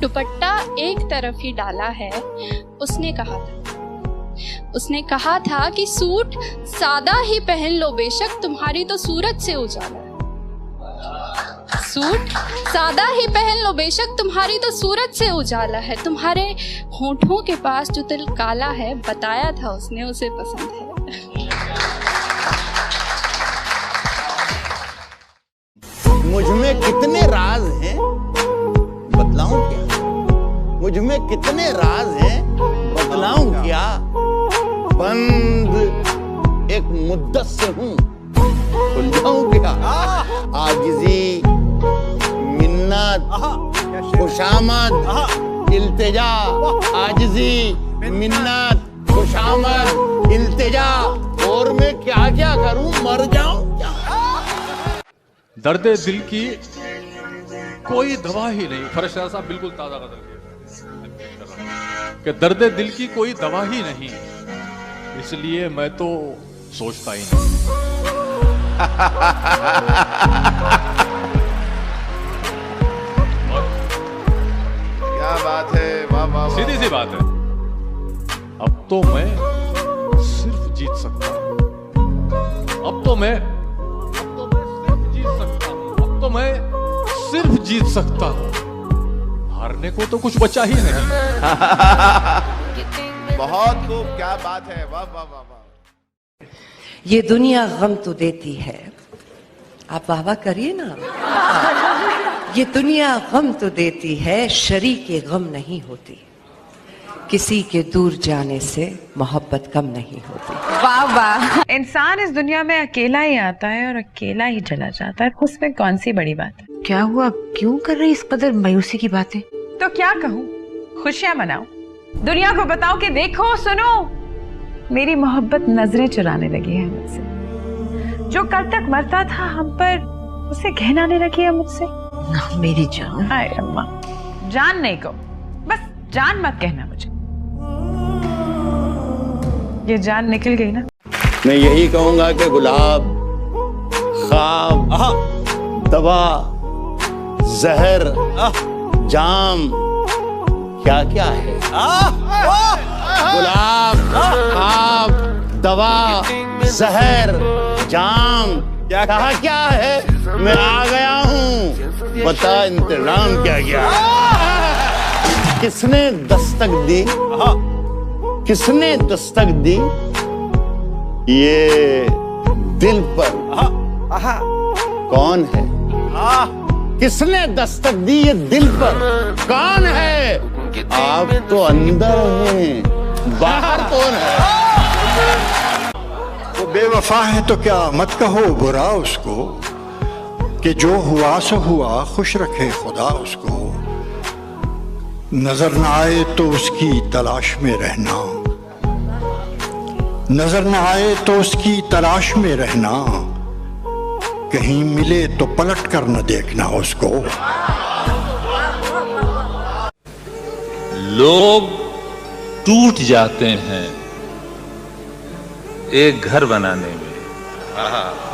दुपट्टा एक तरफ ही डाला है, उसने कहा था कि सूट सादा ही पहन लो बेशक, तुम्हारी तो सूरत से उजाला है। सूट सादा ही पहन लो बेशक, तुम्हारी तो सूरत से उजाला है। तुम्हारे होठों के पास जो तिल काला है, बताया था उसने उसे पसंद है। मुझ में कितने राज हैं बतलाऊं क्या, मुझ में कितने राज हैं बतलाऊं क्या, बंद एक मुद्दत से हूं खुल जाऊं क्या। आजिज़ी, मिन्नत, खुशामद, इल्तिजा, आजिज़ी, मिन्नत, खुशामद, इल्तिजा, और मैं क्या क्या करूं, मर जाऊं क्या। दर्द दिल की कोई दवा ही नहीं, फरशा साहब बिल्कुल ताजा गजल कि दर्द दिल की कोई दवा ही नहीं, इसलिए मैं तो सोचता ही नहीं। क्या बात है, वाह वाह। सीधी सी बात है, अब तो मैं सिर्फ जीत सकता हूं, अब तो मैं सिर्फ जीत सकता हूं, हारने को तो कुछ बचा ही नहीं। बहुत खूब, क्या बात है, वाह वाह वाह वाह। ये दुनिया गम तो देती है, आप वाह वाह करिए ना। ये दुनिया गम तो देती है, शरीके गम नहीं होती, किसी के दूर जाने से मोहब्बत कम नहीं होती। वाह वाह। इंसान इस दुनिया में अकेला ही आता है और अकेला ही चला जाता है, उसमें कौन सी बड़ी बात है। क्या हुआ, क्यों कर रही इस कदर मायूसी की बातें। तो क्या कहूँ, खुशियां मनाओ, दुनिया को बताओ कि देखो सुनो, मेरी मोहब्बत नजरें चुराने लगी है मुझसे। जो कल तक मरता था हम पर, उसे कहनाने लगी है मुझसे। ना मेरी जान। हाय अम्मा, जान नहीं को, बस जान मत कहना मुझे, ये जान निकल गई ना। मैं यही कहूंगा कि गुलाब, ख्वाब, दवा, जहर, जाम, क्या क्या है। गुलाब, ख्वाब, दवा, जहर, जाम, क्या कहा क्या है। मैं आ गया हूँ, बता इंतजाम क्या क्या। किसने दस्तक दी, किसने दस्तक दी ये दिल पर, कौन है। किसने दस्तक दी ये दिल पर, कौन है। आप तो अंदर हैं, बाहर कौन है। वो बेवफा है तो क्या मत कहो बुरा उसको, कि जो हुआ सो हुआ, खुश रखे खुदा उसको। नजर न आए तो उसकी तलाश में रहना, नजर न आए तो उसकी तलाश में रहना, कहीं मिले तो पलट कर न देखना उसको। लोग टूट जाते हैं एक घर बनाने में,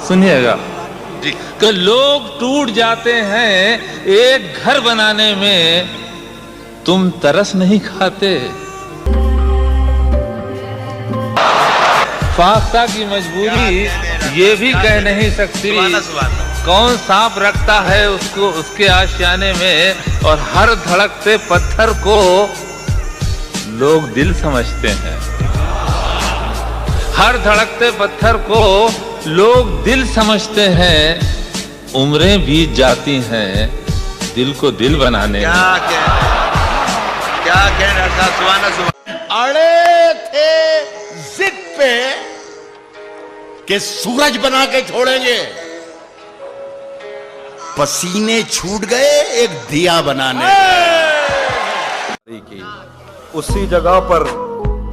सुनिएगा जी, कि लोग टूट जाते हैं एक घर बनाने में, तुम तरस नहीं खाते। फाख्ता की मजबूरी ये भी कह नहीं सकती कौन सांप रखता है उसको उसके आशियाने में, और हर धड़कते पत्थर को लोग दिल समझते हैं। हर धड़कते पत्थर को लोग दिल समझते हैं, उम्रें बीत जाती हैं दिल को दिल बनाने में। क्या कहना था, सुभान अल्लाह। अड़े थे जिद पे कि सूरज बना के छोड़ेंगे, पसीने छूट गए एक दिया बनाने। उसी जगह पर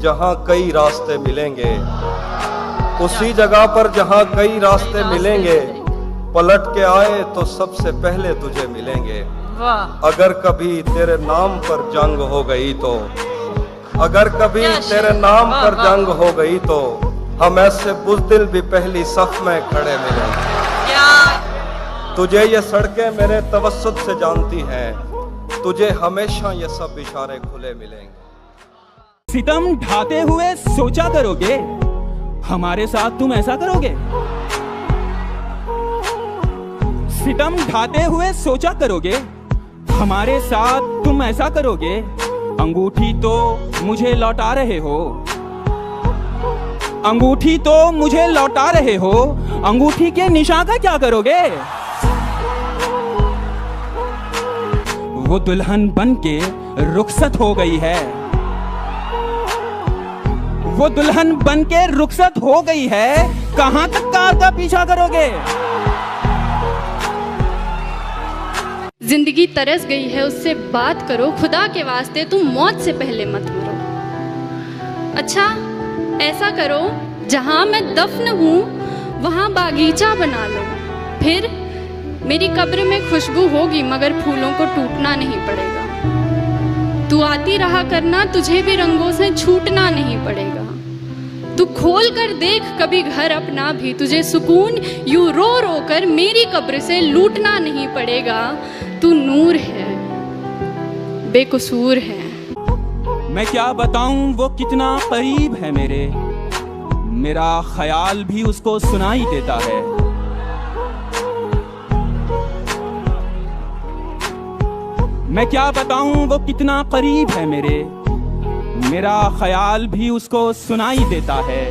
जहां कई रास्ते मिलेंगे, उसी जगह पर जहां कई रास्ते मिलेंगे, पलट के आए तो सबसे पहले तुझे मिलेंगे। अगर कभी तेरे नाम पर जंग हो गई तो, अगर कभी तेरे नाम पर जंग हो गई तो, हम ऐसे बुज़दिल भी पहली सफ में खड़े मिलेंगे। तुझे ये सड़कें मेरे तवस्सुत से जानती हैं, तुझे हमेशा ये सब इशारे खुले मिलेंगे। सितम ढाते हुए सोचा करोगे, हमारे साथ तुम ऐसा करोगे। सितम ढाते हुए सोचा करोगे, हमारे साथ तुम ऐसा करोगे। अंगूठी तो मुझे लौटा रहे हो, अंगूठी तो मुझे लौटा रहे हो, अंगूठी के निशान का क्या करोगे। वो दुल्हन बन के रुखसत हो गई है, वो दुल्हन बन के रुखसत हो गई है, कहां तक कार का पीछा करोगे। जिंदगी तरस गई है, उससे बात करो, खुदा के वास्ते तुम मौत से पहले मत मरो। अच्छा ऐसा करो, जहां मैं दफन हूं वहां बागीचा बना लो, फिर मेरी कब्र में खुशबू होगी मगर फूलों को टूटना नहीं पड़ेगा। तू आती रहा करना, तुझे भी रंगों से छूटना नहीं पड़ेगा। तू खोल कर देख कभी घर अपना भी, तुझे सुकून यूं रो रो कर मेरी कब्र से लूटना नहीं पड़ेगा। तू नूर है, बेकसूर है। मैं क्या बताऊं वो कितना करीब है मेरे, मेरा ख्याल भी उसको सुनाई देता है। मैं क्या बताऊं वो कितना करीब है मेरे, मेरा ख्याल भी उसको सुनाई देता है।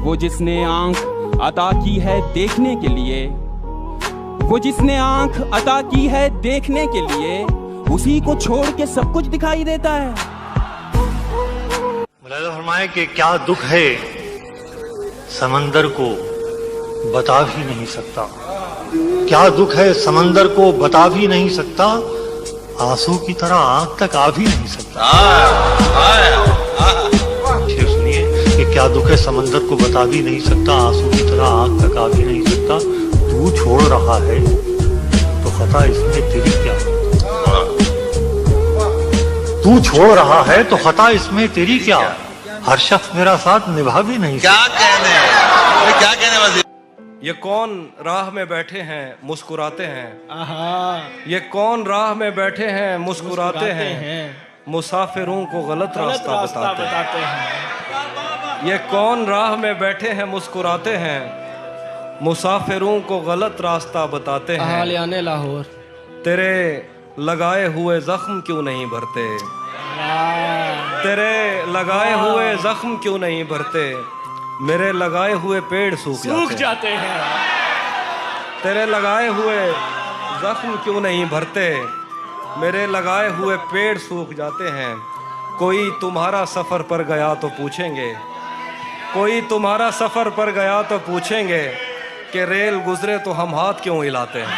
वो जिसने आंख अता की है देखने के लिए, वो जिसने आंख अता की है देखने के लिए, उसी को छोड़ के सब कुछ दिखाई देता है। मुलाहिज़ा फरमाए कि क्या दुख है समंदर को बता भी नहीं सकता, क्या दुख है समंदर को बता भी नहीं सकता, आंसू की तरह आंख तक आ भी नहीं सकता। सुनिए कि क्या दुख है समंदर को बता भी नहीं सकता, आंसू की तरह आंख तक आ भी नहीं सकता। तू छोड़ रहा है तो खता इसमें तेरी क्या, तू छोड़ रहा है तो खता इसमें तेरी क्या, हर शख्स मेरा साथ निभा भी नहीं सकता। क्या कहने ये कौन राह में बैठे हैं मुस्कुराते हैं, ये कौन राह में बैठे हैं मुस्कुराते हैं, मुसाफिरों को गलत रास्ता बताते हैं। ये कौन राह में बैठे हैं मुस्कुराते हैं, मुसाफिरों को गलत रास्ता बताते हैं। आलियाने लाहौर तेरे लगाए हुए जख्म क्यों नहीं भरते, तेरे लगाए हुए जख्म क्यों नहीं भरते, मेरे लगाए हुए पेड़ सूख जाते हैं। तेरे लगाए हुए जख्म क्यों नहीं भरते, मेरे लगाए हुए पेड़ सूख जाते हैं। कोई तुम्हारा सफर पर गया तो पूछेंगे, कोई तुम्हारा सफर पर गया तो पूछेंगे कि रेल गुजरे तो हम हाथ क्यों हिलाते हैं।